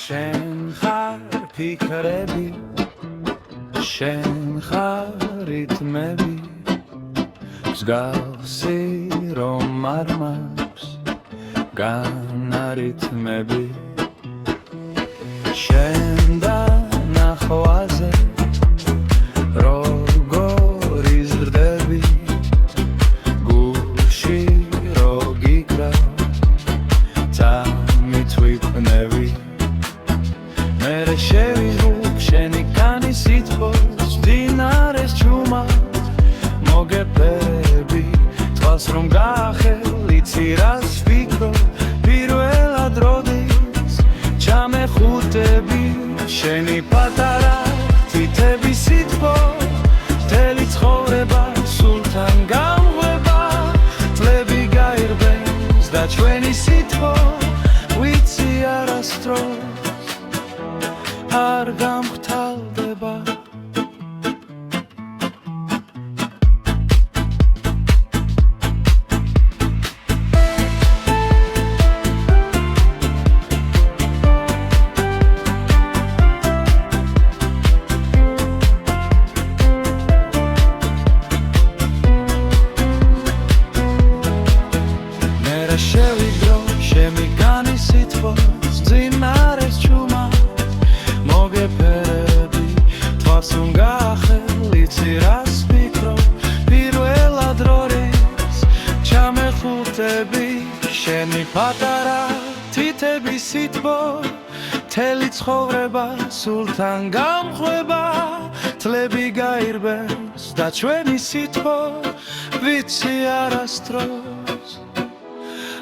შენ ხარ ფიქრები, შენ ხარ რიტმები, მსგავსი რომ არ მაქვს განარითმები, შენ დანახვაზე როგორ იზრდები, გულში რო გიკრავ თამით ვიყნევი, მერე შევიღებ შენი კანი სითბოს მდინარეს ჩუმად მოგეფერები, თვალს რომ გაახელ იცი რას ვფიქრობ, პირველად როდის ჩამეხუტები, შენი პატარა თვითების სითბო, მთელი ცხოვრება სულთან გამღვება, წლები გაირბენს და ჩვენი სითბო ვიცი არასდროს არ გამხდარდება. შევიდრო შემი კანი სითბოს მძინარეს ჩუმად მოგეფერები, თვალს რომ გაახელ იცი რას ვფიქრობ, პირველად როდის ჩამეხუტები, შენი პატარა თითების სითბო, მთელი ცხოვრება სულთან გამღვება, წლები გაირბენს და ჩვენი სითბო ვიცი არასდროს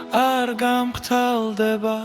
არ გამხდარდება.